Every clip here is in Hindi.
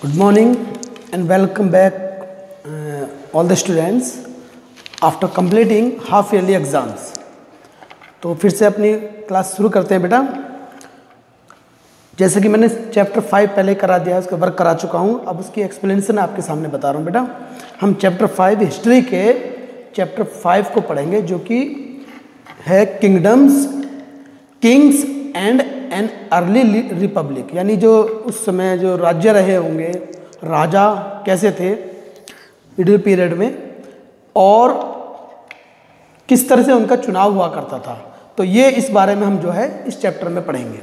Good morning and welcome back all the students after completing half yearly exams। तो फिर से अपनी क्लास शुरू करते हैं बेटा। जैसे कि मैंने चैप्टर 5 पहले करा दिया है, उसका वर्क करा चुका हूँ। अब उसकी एक्सप्लेनेशन आपके सामने बता रहा हूँ बेटा। हम चैप्टर 5 हिस्ट्री के चैप्टर 5 को पढ़ेंगे, जो कि है kingdoms, Kings and an early Republic, यानी जो उस समय जो राज्य रहे होंगे, राजा कैसे थे मिडिल पीरियड में और किस तरह से उनका चुनाव हुआ करता था। तो ये इस बारे में हम जो है इस चैप्टर में पढ़ेंगे।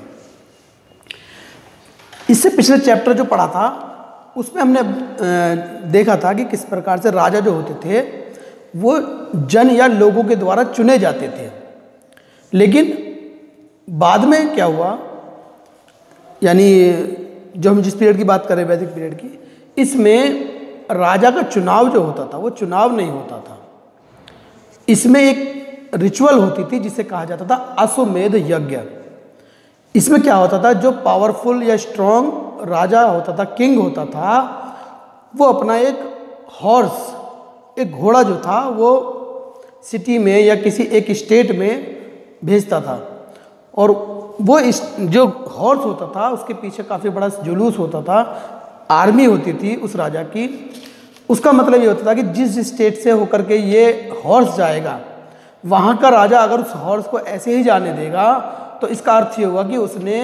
इससे पिछले चैप्टर जो पढ़ा था उसमें हमने देखा था कि किस प्रकार से राजा जो होते थे वो जन या लोगों के द्वारा चुने जाते थे। लेकिन बाद में क्या हुआ, यानी जो हम जिस पीरियड की बात कर रहे हैं, वैदिक पीरियड की, इसमें राजा का चुनाव जो होता था वो चुनाव नहीं होता था। इसमें एक रिचुअल होती थी जिसे कहा जाता था अश्वमेध यज्ञ। इसमें क्या होता था, जो पावरफुल या स्ट्रॉन्ग राजा होता था, किंग होता था, वो अपना एक हॉर्स, एक घोड़ा जो था वो सिटी में या किसी एक स्टेट में भेजता था, और वो जो हॉर्स होता था उसके पीछे काफ़ी बड़ा जुलूस होता था, आर्मी होती थी उस राजा की। उसका मतलब ये होता था कि जिस स्टेट से होकर के ये हॉर्स जाएगा, वहाँ का राजा अगर उस हॉर्स को ऐसे ही जाने देगा तो इसका अर्थ ये हुआ कि उसने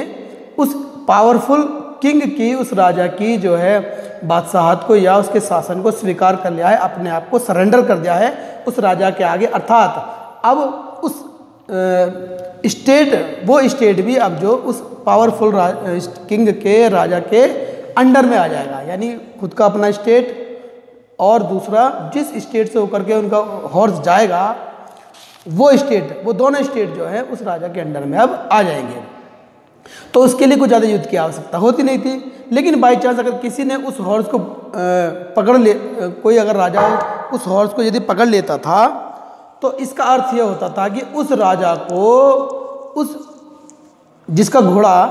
उस पावरफुल किंग की, उस राजा की जो है बादशाहत को या उसके शासन को स्वीकार कर लिया है, अपने आप को सरेंडर कर दिया है उस राजा के आगे। अर्थात अब उस स्टेट, वो स्टेट भी अब जो उस पावरफुल किंग के, राजा के अंडर में आ जाएगा, यानी खुद का अपना स्टेट और दूसरा जिस स्टेट से होकर के उनका हॉर्स जाएगा वो स्टेट, वो दोनों स्टेट जो है उस राजा के अंडर में अब आ जाएंगे। तो उसके लिए कुछ ज़्यादा युद्ध की आवश्यकता होती नहीं थी। लेकिन बाई चांस अगर किसी ने उस हॉर्स को पकड़ ले, कोई अगर राजा उस हॉर्स को यदि पकड़ लेता था तो इसका अर्थ यह होता था कि उस राजा को, उस जिसका घोड़ा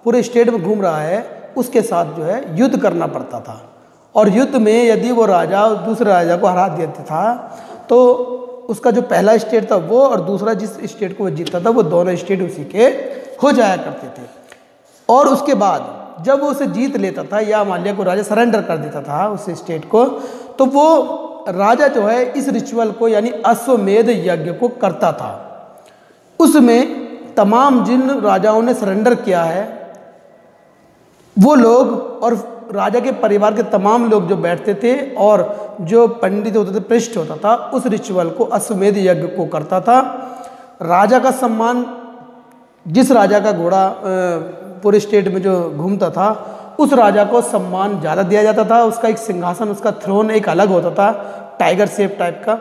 पूरे स्टेट में घूम रहा है, उसके साथ जो है युद्ध करना पड़ता था। और युद्ध में यदि वो राजा दूसरे राजा को हरा देता था तो उसका जो पहला स्टेट था वो और दूसरा जिस स्टेट को वो जीतता था वो दोनों स्टेट उसी के हो जाया करते थे। और उसके बाद जब वो उसे जीत लेता था या मान लिया को राजा सरेंडर कर देता था उस स्टेट को, तो वो राजा जो है इस रिचुअल को यानी अश्वमेध यज्ञ को करता था। उसमें तमाम जिन राजाओं ने सरेंडर किया है वो लोग और राजा के परिवार के तमाम लोग जो बैठते थे और जो पंडित होते थे, पृष्ठ होता था, उस रिचुअल को, अश्वमेध यज्ञ को करता था। राजा का सम्मान, जिस राजा का घोड़ा पूरे स्टेट में जो घूमता था उस राजा को सम्मान ज़्यादा दिया जाता था। उसका एक सिंहासन, उसका थ्रोन एक अलग होता था, टाइगर शेप टाइप का।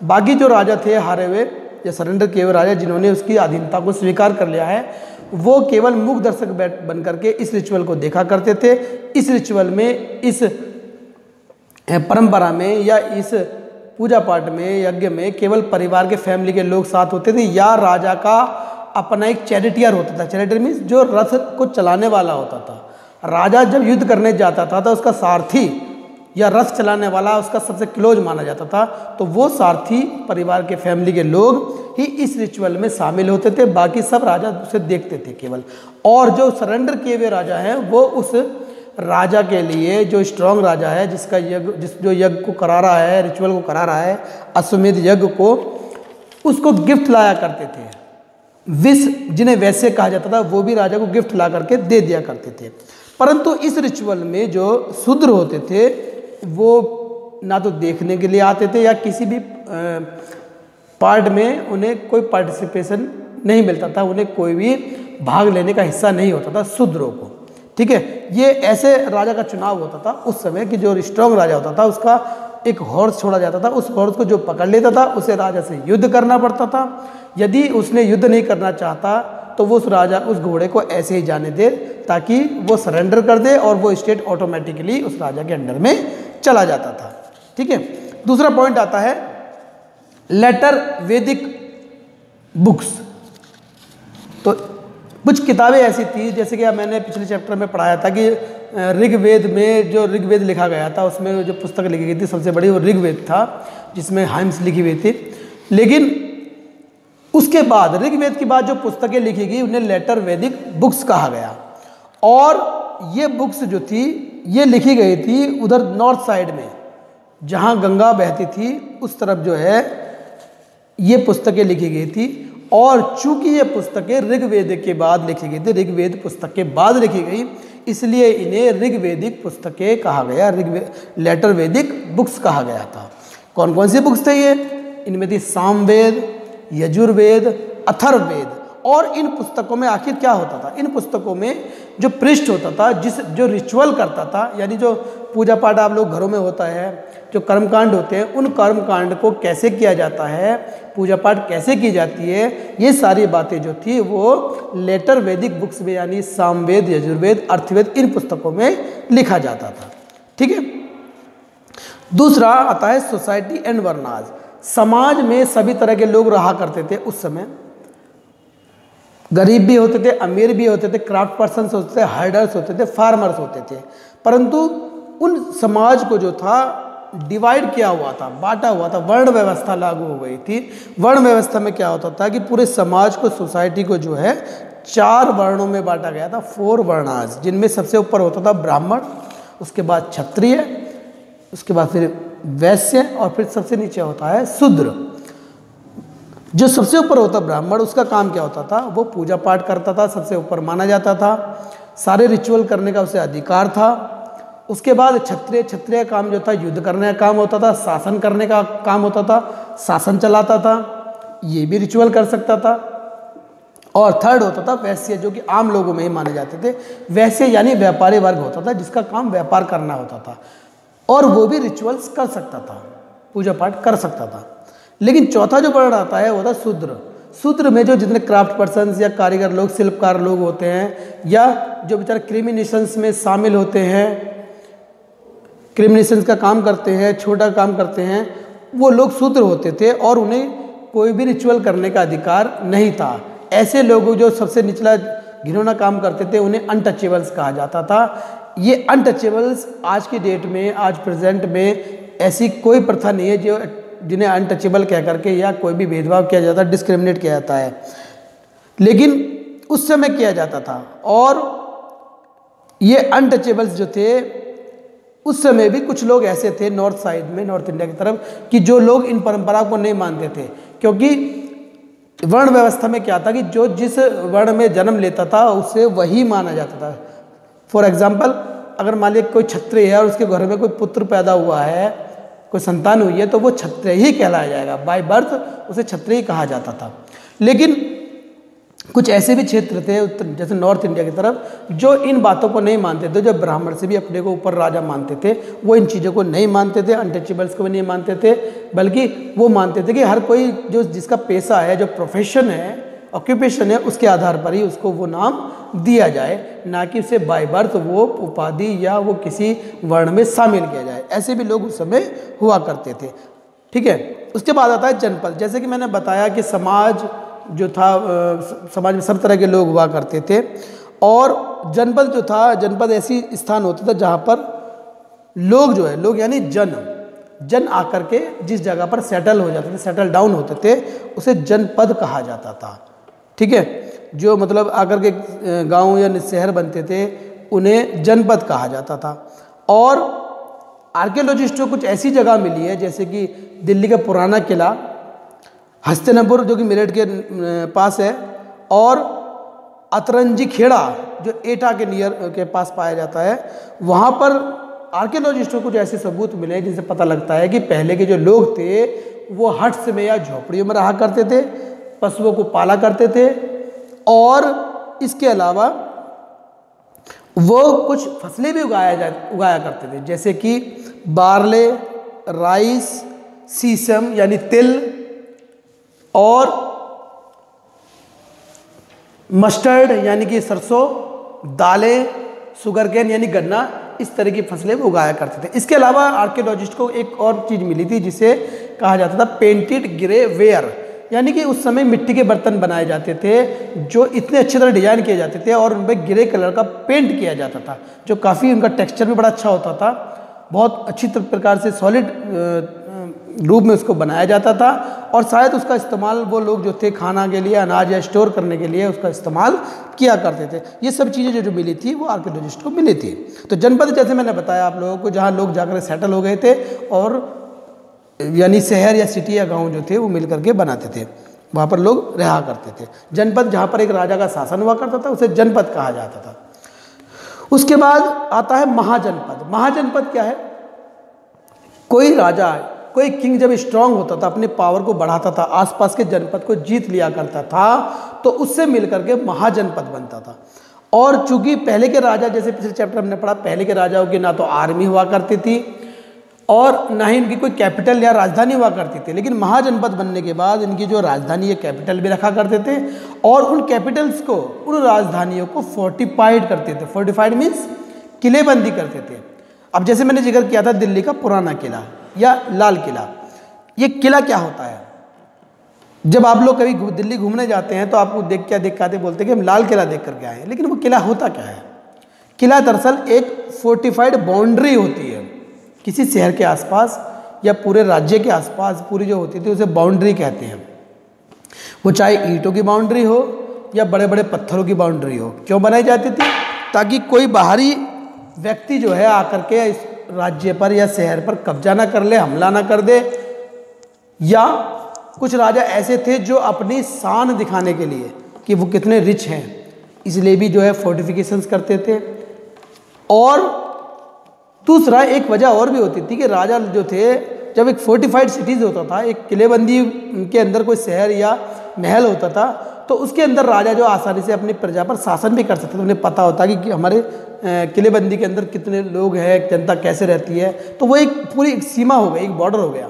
बाकी जो राजा थे हारे हुए या सरेंडर किए हुए राजा, जिन्होंने उसकी अधीनता को स्वीकार कर लिया है, वो केवल मूक दर्शक बन करके इस रिचुअल को देखा करते थे। इस रिचुअल में, इस परंपरा में या इस पूजा पाठ में, यज्ञ में केवल परिवार के, फैमिली के लोग साथ होते थे या राजा का अपना एक चैरिटियर होता था। चैरिटियर मीन्स जो रथ को चलाने वाला होता था। राजा जब युद्ध करने जाता था तो उसका सारथी या रथ चलाने वाला उसका सबसे क्लोज माना जाता था। तो वो सारथी परिवार के, फैमिली के लोग ही इस रिचुअल में शामिल होते थे, बाकी सब राजा उसे देखते थे केवल। और जो सरेंडर किए हुए राजा हैं वो उस राजा के लिए, जो स्ट्रॉन्ग राजा है, जिसका यज्ञ, जो यज्ञ को करा रहा है, रिचुअल को करा रहा है, अश्वमेध यज्ञ को, उसको गिफ्ट लाया करते थे। विष, जिन्हें वैसे कहा जाता था, वो भी राजा को गिफ्ट ला करके दे दिया करते थे। परंतु इस रिचुअल में जो शूद्र होते थे वो ना तो देखने के लिए आते थे या किसी भी पार्ट में उन्हें कोई पार्टिसिपेशन नहीं मिलता था, उन्हें कोई भी भाग लेने का हिस्सा नहीं होता था शूद्रों को। ठीक है, ये ऐसे राजा का चुनाव होता था उस समय कि जो स्ट्रॉन्ग राजा होता था उसका एक हॉर्स छोड़ा जाता था, उस हॉर्स को जो पकड़ लेता था उसे राजा से युद्ध करना पड़ता था। यदि उसने युद्ध नहीं करना चाहता तो वो उस राजा, उस घोड़े को ऐसे ही जाने दे ताकि वो सरेंडर कर दे और वो स्टेट ऑटोमेटिकली उस राजा के अंडर में चला जाता था। ठीक है, दूसरा पॉइंट आता है लेटर वैदिक बुक्स। तो कुछ किताबें ऐसी थी, जैसे कि मैंने पिछले चैप्टर में पढ़ाया था कि ऋग्वेद में जो ऋग्वेद लिखा गया था उसमें जो पुस्तक लिखी गई थी सबसे बड़ी वो ऋग्वेद था, जिसमें हाइम्स लिखी हुई थी। लेकिन उसके बाद ऋग्वेद के बाद जो पुस्तकें लिखी गई उन्हें लेटर वैदिक बुक्स कहा गया। और ये बुक्स जो थी ये लिखी गई थी उधर नॉर्थ साइड में, जहाँ गंगा बहती थी उस तरफ जो है ये पुस्तकें लिखी गई थी। और चूंकि ये पुस्तकें ऋग्वेद के बाद लिखी गई थी, ऋग्वेद पुस्तक के बाद लिखी गई, इसलिए इन्हें ऋग्वेदिक पुस्तकें कहा गया, लेटर वैदिक बुक्स कहा गया था। कौन कौन सी बुक्स थे ये? इनमें थी सामवेद, यजुर्वेद, अथर्ववेद। और इन पुस्तकों में आखिर क्या होता था? इन पुस्तकों में जो पृष्ठ होता था, जो रिचुअल करता था, यानी जो पूजा पाठ आप लोग घरों में होता है, जो कर्मकांड होते हैं, उन कर्मकांड को कैसे किया जाता है, पूजा पाठ कैसे की जाती है, ये सारी बातें जो थी वो लेटर वैदिक बुक्स में यानी सामवेद, यजुर्वेद, अर्थवेद इन पुस्तकों में लिखा जाता था। ठीक है। दूसरा आता है सोसाइटी एंड वर्नाज। समाज में सभी तरह के लोग रहा करते थे उस समय। गरीब भी होते थे, अमीर भी होते थे, क्राफ्ट पर्सन्स होते थे, हर्डर्स होते थे, फार्मर्स होते थे। परंतु उन समाज को जो था डिवाइड किया हुआ था, बांटा हुआ था, वर्ण व्यवस्था लागू हो गई थी। वर्ण व्यवस्था में क्या होता था कि पूरे समाज को, सोसाइटी को जो है 4 वर्णों में बांटा गया था, 4 वर्णास, जिनमें सबसे ऊपर होता था ब्राह्मण, उसके बाद क्षत्रिय, उसके बाद फिर वैश्य और फिर सबसे नीचे होता है शूद्र। जो सबसे ऊपर होता ब्राह्मण, उसका काम क्या होता था? वो पूजा पाठ करता था, सबसे ऊपर माना जाता था, सारे रिचुअल करने का उसे अधिकार था। उसके बाद क्षत्रिय, क्षत्रिय काम जो था युद्ध करने का काम होता था, शासन करने का काम होता था, शासन चलाता था, ये भी रिचुअल कर सकता था। और थर्ड होता था वैश्य, जो कि आम लोगों में ही माने जाते थे। वैश्य यानी व्यापारी वर्ग होता था, जिसका काम व्यापार करना होता था, और वो भी रिचुअल्स कर सकता था, पूजा पाठ कर सकता था। लेकिन चौथा जो वर्ण आता है वो था शूद्र। शूद्र में जो जितने क्राफ्ट पर्सन्स या कारीगर लोग, शिल्पकार लोग होते हैं, या जो बेचारे क्रिमिनेशंस में शामिल होते हैं, क्रिमिनेशंस का काम करते हैं, छोटा काम करते हैं, वो लोग शूद्र होते थे और उन्हें कोई भी रिचुअल करने का अधिकार नहीं था। ऐसे लोग जो सबसे निचला घिनौना काम करते थे उन्हें अनटचेबल्स कहा जाता था। ये अनटचेबल्स आज की डेट में, आज प्रेजेंट में ऐसी कोई प्रथा नहीं है जो जिन्हें अनटचेबल कह करके या कोई भी भेदभाव किया जाता है, डिस्क्रिमिनेट किया जाता है, लेकिन उस समय किया जाता था। और ये अनटचेबल्स जो थे उस समय भी कुछ लोग ऐसे थे नॉर्थ साइड में, नॉर्थ इंडिया की तरफ, कि जो लोग इन परंपरा को नहीं मानते थे। क्योंकि वर्ण व्यवस्था में क्या था कि जो जिस वर्ण में जन्म लेता था उसे वही माना जाता था। फॉर एग्जाम्पल, अगर मान लीजिए कोई क्षत्रिय है और उसके घर में कोई पुत्र पैदा हुआ है, कोई संतान हुई है, तो वो क्षत्रिय ही कहलाया जाएगा, बाय बर्थ उसे क्षत्रिय कहा जाता था। लेकिन कुछ ऐसे भी क्षेत्र थे जैसे नॉर्थ इंडिया की तरफ जो इन बातों को नहीं मानते थे, जो ब्राह्मण से भी अपने को ऊपर राजा मानते थे, वो इन चीज़ों को नहीं मानते थे, अनटचेबल्स को भी नहीं मानते थे, बल्कि वो मानते थे कि हर कोई जो जिसका पेशा है, जो प्रोफेशन है, ऑक्यूपेशन है, उसके आधार पर ही उसको वो नाम दिया जाए, ना कि उसे बाय बर्थ वो उपाधि या वो किसी वर्ण में शामिल किया जाए। ऐसे भी लोग उस समय हुआ करते थे। ठीक है। उसके बाद आता है जनपद। जैसे कि मैंने बताया कि समाज जो था, समाज में सब तरह के लोग हुआ करते थे, और जनपद जो था, जनपद ऐसी स्थान होता था जहाँ पर लोग जो है, लोग यानी जन आकर के जिस जगह पर सेटल हो जाते थे, सेटल डाउन होते थे, उसे जनपद कहा जाता था। ठीक है। जो मतलब आकर के गांव या शहर बनते थे उन्हें जनपद कहा जाता था। और आर्कियोलॉजिस्टों को कुछ ऐसी जगह मिली है, जैसे कि दिल्ली का पुराना किला हस्तिनापुर जो कि मेरठ के पास है, और अतरंजी खेड़ा जो एटा के नियर के पास पाया जाता है, वहाँ पर आर्कियोलॉजिस्टों को कुछ ऐसे सबूत मिले हैं जिनसे पता लगता है कि पहले के जो लोग थे वो हट्स में या झोपड़ियों में रहा करते थे, पशुओं को पाला करते थे, और इसके अलावा वो कुछ फसलें भी उगाया करते थे, जैसे कि बार्ले, राइस, सीसम यानी तिल, और मस्टर्ड यानी कि सरसों, दालें, शुगरकेन यानी गन्ना, इस तरह की फसलें वो उगाया करते थे। इसके अलावा आर्कियोलॉजिस्ट को एक और चीज़ मिली थी जिसे कहा जाता था पेंटेड ग्रे वेयर, यानी कि उस समय मिट्टी के बर्तन बनाए जाते थे जो इतने अच्छी तरह डिजाइन किए जाते थे और उन पर ग्रे कलर का पेंट किया जाता था, जो काफ़ी उनका टेक्सचर भी बड़ा अच्छा होता था, बहुत अच्छी प्रकार से सॉलिड रूप में उसको बनाया जाता था। और शायद उसका इस्तेमाल वो लोग जो थे खाना के लिए, अनाज या स्टोर करने के लिए उसका इस्तेमाल किया करते थे। ये सब चीज़ें जो मिली थी वो आर्कियोलॉजिस्ट को मिली थी। तो जनपद जैसे मैंने बताया आप लोगों को, जहाँ लोग जाकर सेटल हो गए थे और यानी शहर या सिटी या गांव जो थे वो मिल करके बनाते थे, वहाँ पर लोग रहा करते थे। जनपद जहाँ पर एक राजा का शासन हुआ करता था उसे जनपद कहा जाता था। उसके बाद आता है महाजनपद। महाजनपद क्या है? कोई राजा, कोई किंग जब स्ट्रांग होता था, अपने पावर को बढ़ाता था, आसपास के जनपद को जीत लिया करता था, तो उससे मिलकर के महाजनपद बनता था। और चूंकि पहले के राजा, जैसे पिछले चैप्टर हमने पढ़ा, पहले के राजाओं की ना तो आर्मी हुआ करती थी और ना ही इनकी कोई कैपिटल या राजधानी हुआ करती थी, लेकिन महाजनपद बनने के बाद इनकी जो राजधानी या कैपिटल भी रखा करते थे और उन कैपिटल्स को, उन राजधानियों को फोर्टिफाइड करते थे। फोर्टिफाइड मीन्स किलेबंदी करते थे। अब जैसे मैंने जिक्र किया था दिल्ली का पुराना किला या लाल किला, ये किला क्या होता है? जब आप लोग कभी दिल्ली घूमने जाते हैं तो आपको देख के आते बोलते हैं कि हम लाल किला देख करके आए हैं, लेकिन वो किला होता क्या है? किला दरअसल एक फोर्टिफाइड बाउंड्री होती है किसी शहर के आसपास या पूरे राज्य के आसपास, पूरी जो होती थी उसे बाउंड्री कहते हैं। वो चाहे ईंटों की बाउंड्री हो या बड़े बड़े पत्थरों की बाउंड्री हो। क्यों बनाई जाती थी? ताकि कोई बाहरी व्यक्ति जो है आकर के इस राज्य पर या शहर पर कब्जा ना कर ले, हमला ना कर दे। या कुछ राजा ऐसे थे जो अपनी शान दिखाने के लिए कि वो कितने रिच हैं, इसलिए भी जो है फोर्टिफिकेशंस करते थे। और दूसरा एक वजह और भी होती थी कि राजा जो थे, जब एक फोर्टिफाइड सिटीज़ होता था, एक किलेबंदी के अंदर कोई शहर या महल होता था, तो उसके अंदर राजा जो आसानी से अपनी प्रजा पर शासन भी कर सकते थे। उन्हें पता होता कि हमारे किलेबंदी के अंदर कितने लोग हैं, जनता कैसे रहती है, तो वो एक पूरी एक सीमा हो गई, एक बॉर्डर हो गया,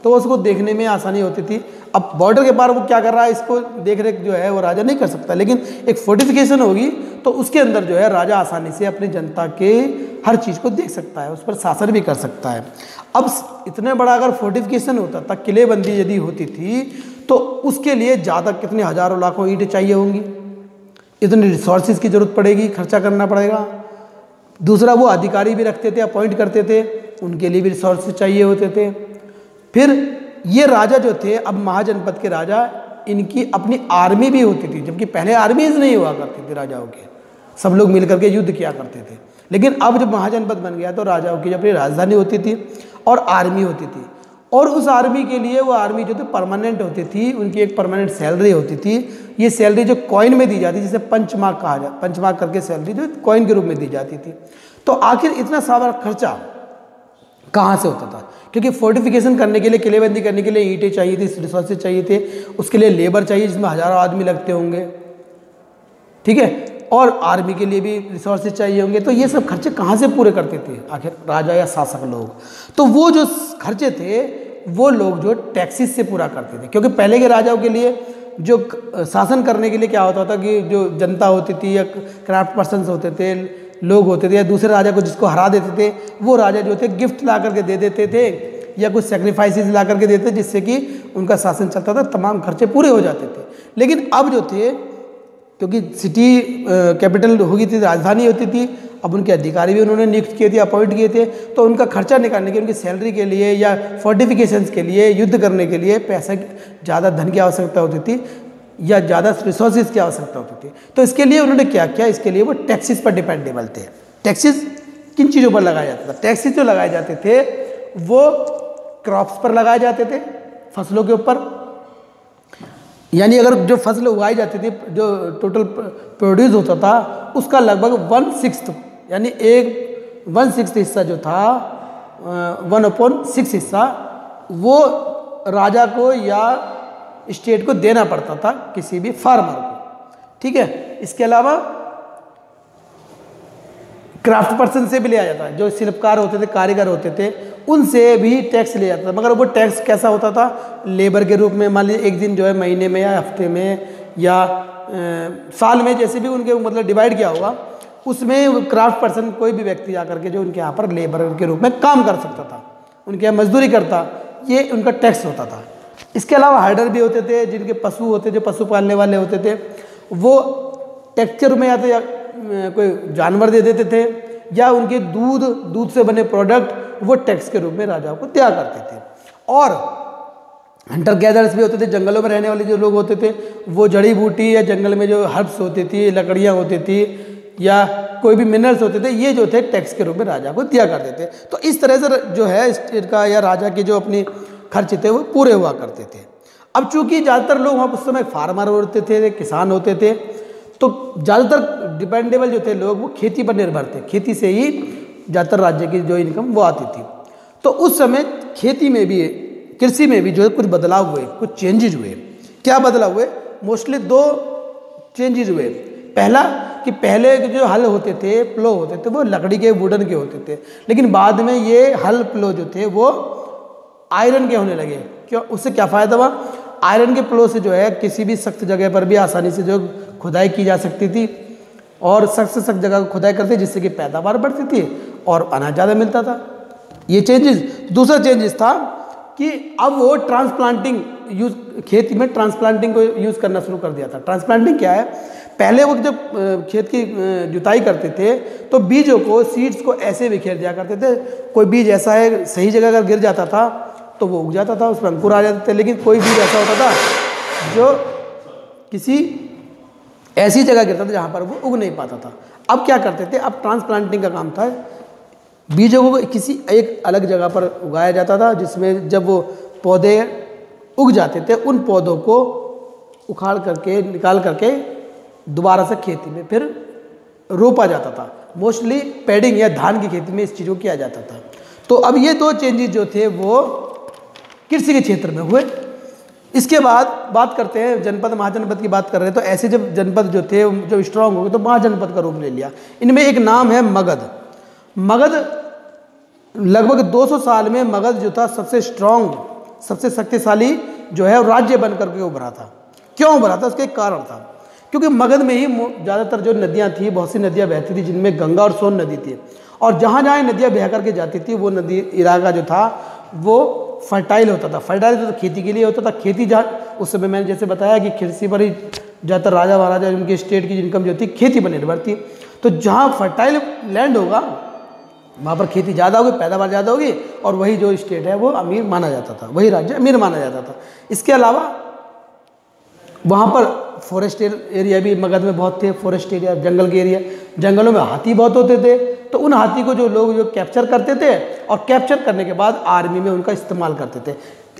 तो उसको देखने में आसानी होती थी। अब बॉर्डर के पार वो क्या कर रहा है, इसको देख रेख जो है वो राजा नहीं कर सकता, लेकिन एक फोर्टिफिकेशन होगी तो उसके अंदर जो है राजा आसानी से अपनी जनता के हर चीज़ को देख सकता है, उस पर शासन भी कर सकता है। अब इतने बड़ा अगर फोर्टिफिकेशन होता था, किलेबंदी यदि होती थी, तो उसके लिए ज़्यादा कितने हज़ारों लाखों ईंटें चाहिए होंगी, इतनी रिसोर्सेज की जरूरत पड़ेगी, खर्चा करना पड़ेगा। दूसरा, वो अधिकारी भी रखते थे, अपॉइंट करते थे, उनके लिए भी रिसोर्सेज चाहिए होते थे। फिर ये राजा जो थे, अब महाजनपद के राजा, इनकी अपनी आर्मी भी होती थी, जबकि पहले आर्मीज नहीं हुआ करती थी राजाओं के, सब लोग मिलकर के युद्ध किया करते थे। लेकिन अब जब महाजनपद बन गया तो राजाओं की अपनी राजधानी होती थी और आर्मी होती थी, और उस आर्मी के लिए वो आर्मी जो थी परमानेंट होती थी, उनकी एक परमानेंट सैलरी होती थी। ये सैलरी जो कॉइन में दी जाती, जिसे पंचमार्क कहा जाता, पंचमार्क करके सैलरी जो कॉइन के रूप में दी जाती थी। तो आखिर इतना सारा खर्चा कहाँ से होता था? क्योंकि फोर्टिफिकेशन करने के लिए, किलेबंदी करने के लिए ईंटें चाहिए थी, रिसोर्सेज चाहिए थे, उसके लिए लेबर चाहिए जिसमें हज़ारों आदमी लगते होंगे, ठीक है, और आर्मी के लिए भी रिसोर्सेज चाहिए होंगे। तो ये सब खर्चे कहाँ से पूरे करते थे आखिर राजा या शासक लोग? तो वो जो खर्चे थे वो लोग जो टैक्सेस से पूरा करते थे, क्योंकि पहले के राजाओं के लिए जो शासन करने के लिए क्या होता था कि जो जनता होती थी या क्राफ्ट पर्सन्स होते थे, लोग होते थे, या दूसरे राजा को जिसको हरा देते थे, वो राजा जो थे गिफ्ट ला करके दे देते थे या कुछ सेक्रीफाइसेस ला करके देते, जिससे कि उनका शासन चलता था, तमाम खर्चे पूरे हो जाते थे। लेकिन अब जो थे, क्योंकि सिटी कैपिटल होगी थी, राजधानी होती थी, अब उनके अधिकारी भी उन्होंने नियुक्त किए थे, अपॉइंट किए थे, तो उनका खर्चा निकालने के, उनकी सैलरी के लिए या फोर्टिफिकेशंस के लिए, युद्ध करने के लिए पैसे, ज़्यादा धन की आवश्यकता होती थी या ज़्यादा रिसोर्सेज की आवश्यकता होती थी। तो इसके लिए उन्होंने क्या किया? इसके लिए वो टैक्सेस पर डिपेंडेबल थे। टैक्सेस किन चीज़ों पर लगाया जाता था? टैक्सेस जो लगाए जाते थे वो क्रॉप्स पर लगाए जाते थे, फसलों के ऊपर। यानी अगर जो फसल उगाई जाती थी, जो टोटल प्रोड्यूस होता था, उसका लगभग 1/6 यानी 1/6 हिस्सा जो था, 1/6 हिस्सा वो राजा को या स्टेट को देना पड़ता था, किसी भी फार्मर को, ठीक है। इसके अलावा क्राफ्ट पर्सन से भी लिया जाता है, जो शिल्पकार होते थे, कारीगर होते थे, उनसे भी टैक्स लिया जाता था। मगर वो टैक्स कैसा होता था? लेबर के रूप में, मान लीजिए एक दिन जो है महीने में या हफ्ते में या साल में, जैसे भी उनके मतलब डिवाइड किया होगा, उसमें क्राफ्ट पर्सन कोई भी व्यक्ति आकर के जो उनके यहाँ पर लेबर के रूप में काम कर सकता था, उनके यहाँ मजदूरी करता, ये उनका टैक्स होता था। इसके अलावा हर्डर भी होते थे, जिनके पशु होते, जो पशु पालने वाले होते थे, वो टेक्सचर में या कोई जानवर दे देते थे, या उनके दूध से बने प्रोडक्ट वो टैक्स के रूप में राजाओं को दिया करते थे। और हंटर गैदर्स भी होते थे, जंगलों में रहने वाले जो लोग होते थे, वो जड़ी बूटी या जंगल में जो हर्ब्स होती थी, लकड़ियाँ होती थी, या कोई भी मिनरल्स होते थे, ये जो थे टैक्स के रूप में राजा को दिया करते थे। तो इस तरह से जो है स्टेट का या राजा के जो अपनी खर्च थे वो पूरे हुआ करते थे। अब चूंकि ज़्यादातर लोग वहाँ उस समय फार्मर होते थे, किसान होते थे, तो ज़्यादातर डिपेंडेबल जो थे लोग वो खेती पर निर्भर थे, खेती से ही ज़्यादातर राज्य की जो इनकम वो आती थी। तो उस समय खेती में भी, कृषि में भी जो है कुछ बदलाव हुए, कुछ चेंजेज हुए। क्या बदलाव हुए? मोस्टली 2 चेंजेज हुए। पहला कि पहले जो हल होते थे, प्लो होते थे, वो लकड़ी के, वुडन के होते थे, लेकिन बाद में ये हल प्लो जो थे वो आयरन के होने लगे। क्यों? उससे क्या फ़ायदा हुआ? आयरन के प्लो से जो है किसी भी सख्त जगह पर भी आसानी से जो खुदाई की जा सकती थी, और सख्त से सख्त जगह को खुदाई करते, जिससे कि पैदावार बढ़ती थी और अनाज ज़्यादा मिलता था। ये चेंजेस। दूसरा चेंजेस था कि अब वो ट्रांसप्लांटिंग यूज, खेती में ट्रांसप्लांटिंग को यूज़ करना शुरू कर दिया था। ट्रांसप्लांटिंग क्या है? पहले वो जब खेत की जुताई करते थे तो बीजों को, सीड्स को ऐसे बिखेर दिया करते थे। कोई बीज ऐसा है सही जगह अगर गिर जाता था तो वो उग जाता था, उसमें अंकुर आ जाते थे, लेकिन कोई बीज ऐसा होता था जो किसी ऐसी जगह गिरता था जहाँ पर वो उग नहीं पाता था। अब क्या करते थे? अब ट्रांसप्लांटिंग का काम था, बीजों को किसी एक अलग जगह पर उगाया जाता था, जिसमें जब वो पौधे उग जाते थे, उन पौधों को उखाड़ करके, निकाल करके दोबारा से खेती में फिर रोपा जाता था। मोस्टली पैडिंग या धान की खेती में इस चीज़ को किया जाता था। तो अब ये 2 चेंजेस जो थे वो कृषि के क्षेत्र में हुए। इसके बाद बात करते हैं जनपद महाजनपद की बात कर रहे हैं। तो ऐसे जब जनपद जो थे जो स्ट्रांग हो गए तो महाजनपद का रूप ले लिया। इनमें एक नाम है मगध। मगध लगभग 200 साल में मगध जो था सबसे स्ट्रांग, सबसे शक्तिशाली जो है राज्य बन करके उभरा था। क्यों उभरा था? उसका एक कारण था, क्योंकि मगध में ही ज़्यादातर जो नदियाँ थी, बहुत सी नदियाँ बहती थी, जिनमें गंगा और सोन नदी थी, और जहाँ जहाँ नदियाँ बह करके जाती थी वो नदी इलाका जो था वो फर्टाइल होता था। फर्टाइल तो खेती के लिए होता था। खेती जहाँ उस समय मैंने जैसे बताया कि कृषि पर ही ज़्यादातर राजा महाराजा उनके स्टेट की इनकम जो थी खेती पर निर्भर थी। तो जहाँ फर्टाइल लैंड होगा वहाँ पर खेती ज़्यादा होगी, पैदावार ज़्यादा होगी, और वही जो स्टेट है वो अमीर माना जाता था, वही राज्य अमीर माना जाता था। इसके अलावा वहाँ पर फॉरेस्ट एरिया भी मगध में बहुत थे। फॉरेस्ट एरिया, जंगल के एरिया, जंगलों में हाथी बहुत होते थे। तो उन हाथी को जो लोग जो कैप्चर करते थे और कैप्चर करने के बाद आर्मी में उनका इस्तेमाल करते थे।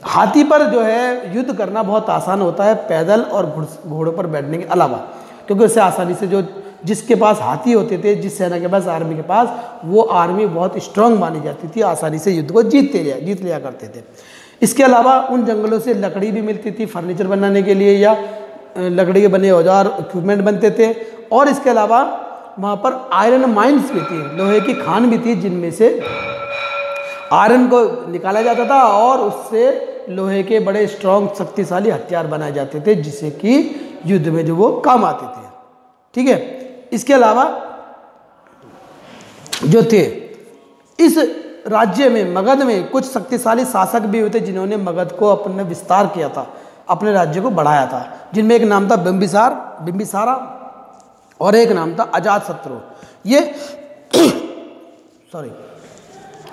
हाथी पर जो है युद्ध करना बहुत आसान होता है पैदल और घोड़ों पर बैठने के अलावा, क्योंकि उससे आसानी से जो जिसके पास हाथी होते थे, जिस सेना के पास, आर्मी के पास, वो आर्मी बहुत स्ट्रांग मानी जाती थी, आसानी से युद्ध को जीत लिया करते थे। इसके अलावा उन जंगलों से लकड़ी भी मिलती थी फर्नीचर बनाने के लिए, या लकड़ी के बने औजार इक्विपमेंट बनते थे। और इसके अलावा वहाँ पर आयरन माइंस भी थी, लोहे की खान भी थी, जिनमें से आयरन को निकाला जाता था और उससे लोहे के बड़े स्ट्रांग शक्तिशाली हथियार बनाए जाते थे, जिससे कि युद्ध में जो वो काम आते थे। ठीक है। इसके अलावा जो थे इस राज्य में, मगध में कुछ शक्तिशाली शासक भी हुए थे जिन्होंने मगध को अपने विस्तार किया था, अपने राज्य को बढ़ाया था, जिनमें एक नाम था बिंबिसारा और एक नाम था अजातशत्रु।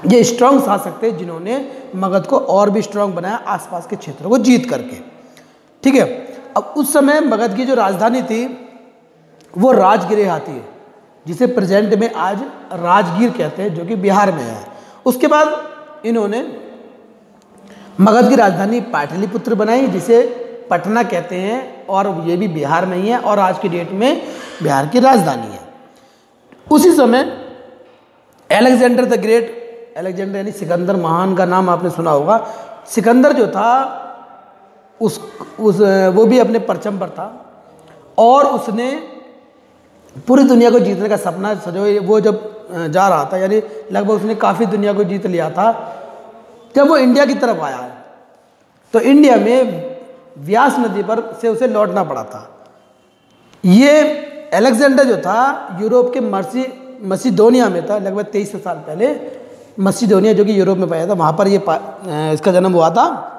ये स्ट्रांग शासक थे जिन्होंने मगध को और भी स्ट्रांग बनाया, आसपास के क्षेत्रों को जीत करके। ठीक है। अब उस समय मगध की जो राजधानी थी वो राजगिर आती है, जिसे प्रेजेंट में आज राजगीर कहते हैं, जो कि बिहार में है। उसके बाद इन्होंने मगध की राजधानी पाटलिपुत्र बनाई, जिसे पटना कहते हैं, और ये भी बिहार में ही है और आज की डेट में बिहार की राजधानी है। उसी समय अलेक्जेंडर द ग्रेट, अलेक्जेंडर यानी सिकंदर महान का नाम आपने सुना होगा। सिकंदर जो था वो भी अपने परचम पर था और उसने पूरी दुनिया को जीतने का सपना सजोए। वो जब जा रहा था, यानी लगभग उसने काफ़ी दुनिया को जीत लिया था। जब वो इंडिया की तरफ आया है तो इंडिया में व्यास नदी पर से उसे लौटना पड़ा था। ये अलेक्जेंडर जो था यूरोप के मसीडोनिया में था, लगभग 2300 साल पहले। मसीडोनिया जो कि यूरोप में पाया था, वहाँ पर ये इसका जन्म हुआ था।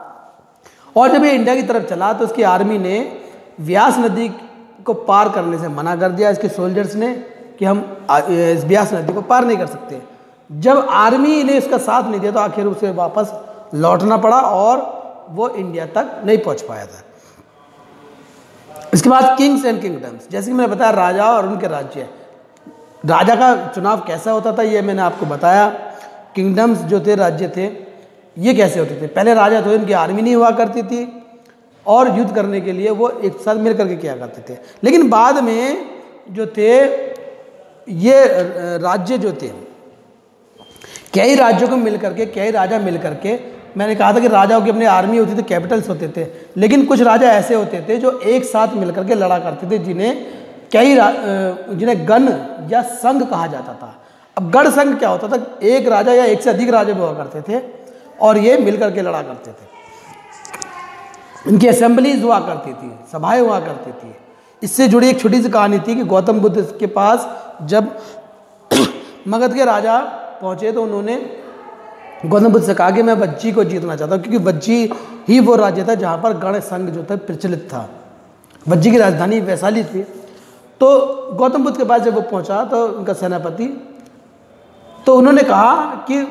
और जब ये इंडिया की तरफ चला तो उसकी आर्मी ने व्यास नदी को पार करने से मना कर दिया, इसके सोल्जर्स ने, कि हम इस ब्यास नदी को पार नहीं कर सकते। जब आर्मी ने इसका साथ नहीं दिया तो आखिर उसे वापस लौटना पड़ा और वो इंडिया तक नहीं पहुंच पाया था। इसके बाद किंग्स एंड किंगडम्स, जैसे कि मैंने बताया राजा और उनके राज्य। राजा का चुनाव कैसा होता था ये मैंने आपको बताया। किंगडम्स जो थे, राज्य थे, ये कैसे होते थे। पहले राजा थे, इनकी आर्मी नहीं हुआ करती थी और युद्ध करने के लिए वो एक साथ मिल करके किया करते थे। लेकिन बाद में जो थे ये राज्य जो थे, कई राज्यों को मिल करके, कई राजा मिल करके, मैंने कहा था कि राजाओं की अपनी आर्मी होती थी, कैपिटल्स होते थे, लेकिन कुछ राजा ऐसे होते थे जो एक साथ मिल करके लड़ा करते थे, जिन्हें गण या संघ कहा जाता था। अब गण संघ क्या होता था, एक राजा या एक से अधिक राजा हुआ करते थे और ये मिल करके लड़ा करते थे। इनकी असेंबलीज हुआ करती थी, सभाएं हुआ करती थी। इससे जुड़ी एक छोटी सी कहानी थी कि गौतम बुद्ध के पास जब मगध के राजा पहुंचे तो उन्होंने गौतम बुद्ध से कहा कि मैं वज्जी को जीतना चाहता हूँ, क्योंकि वज्जी ही वो राज्य था जहाँ पर गण संघ जो था प्रचलित था। वज्जी की राजधानी वैशाली थी। तो गौतम बुद्ध के पास जब वो पहुँचा तो उनका सेनापति, तो उन्होंने कहा कि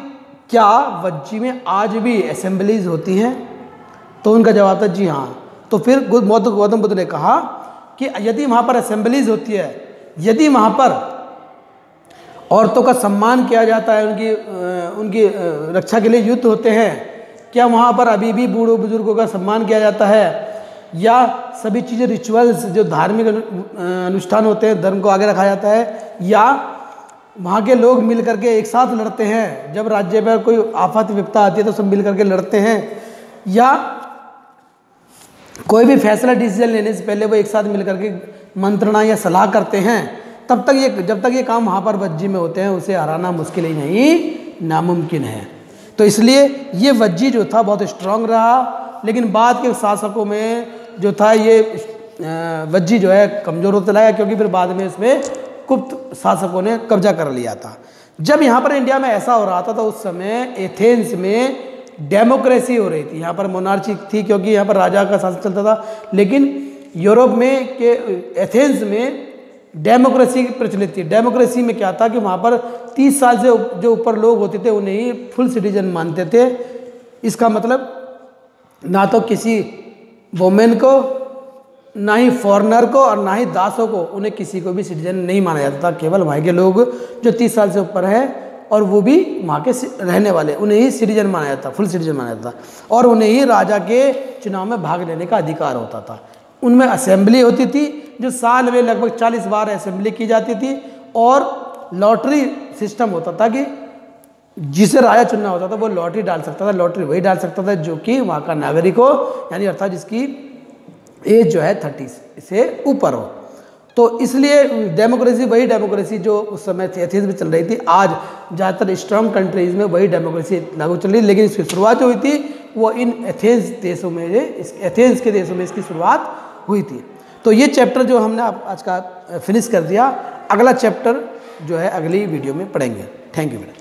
क्या वज्जी में आज भी असेंबलीज होती हैं? तो उनका जवाब था जी हाँ। तो फिर गौतम बुद्ध ने कहा कि यदि वहाँ पर असेंबलीज होती है, यदि वहाँ पर औरतों का सम्मान किया जाता है, उनकी रक्षा के लिए युद्ध होते हैं, क्या वहाँ पर अभी भी बूढ़ों बुजुर्गों का सम्मान किया जाता है, या सभी चीज़ें रिचुअल्स जो धार्मिक अनुष्ठान होते हैं, धर्म को आगे रखा जाता है, या वहाँ के लोग मिल करके एक साथ लड़ते हैं, जब राज्य पर कोई आफत विपदा आती है तो सब मिल करके लड़ते हैं, या कोई भी फैसला डिसीजन लेने से पहले वो एक साथ मिल करके मंत्रणा या सलाह करते हैं, तब तक जब तक ये काम वहाँ पर वज्जी में होते हैं उसे हराना मुश्किल ही नहीं, नामुमकिन है। तो इसलिए ये वज्जी जो था बहुत स्ट्रांग रहा, लेकिन बाद के शासकों में जो था ये वज्जी जो है कमज़ोर होता लगा, क्योंकि फिर बाद में इसमें गुप्त शासकों ने कब्जा कर लिया था। जब यहाँ पर इंडिया में ऐसा हो रहा था तो उस समय एथेंस में डेमोक्रेसी हो रही थी, यहाँ पर मोनार्ची थी क्योंकि यहाँ पर राजा का शासन चलता था। लेकिन यूरोप में के एथेंस में डेमोक्रेसी प्रचलित थी। डेमोक्रेसी में क्या था कि वहाँ पर 30 साल से जो ऊपर लोग होते थे उन्हें ही फुल सिटीजन मानते थे। इसका मतलब ना तो किसी वोमेन को, ना ही फॉरेनर को और ना ही दासों को, उन्हें किसी को भी सिटीजन नहीं माना जाता था। केवल वहाँ के लोग जो 30 साल से ऊपर है और वो भी वहाँ के रहने वाले, उन्हें ही सिटीजन माना जाता, फुल सिटीजन माना जाता, और उन्हें ही राजा के चुनाव में भाग लेने का अधिकार होता था। उनमें असेंबली होती थी जो साल में लगभग 40 बार असेंबली की जाती थी, और लॉटरी सिस्टम होता था कि जिसे राजा चुनना होता था वो लॉटरी डाल सकता था। लॉटरी वही डाल सकता था जो कि वहाँ का नागरिक हो, यानी अर्थात जिसकी एज जो है 30 से ऊपर हो। तो इसलिए डेमोक्रेसी वही डेमोक्रेसी जो उस समय एथेंस में चल रही थी, आज ज़्यादातर स्ट्रॉन्ग कंट्रीज़ में वही डेमोक्रेसी लागू चल रही है। लेकिन इसकी शुरुआत जो हुई थी वो इन एथेंस देशों में, एथेंस के देशों में इसकी शुरुआत हुई थी। तो ये चैप्टर जो हमने आज का फिनिश कर दिया। अगला चैप्टर जो है अगली वीडियो में पढ़ेंगे। थैंक यू बेटा।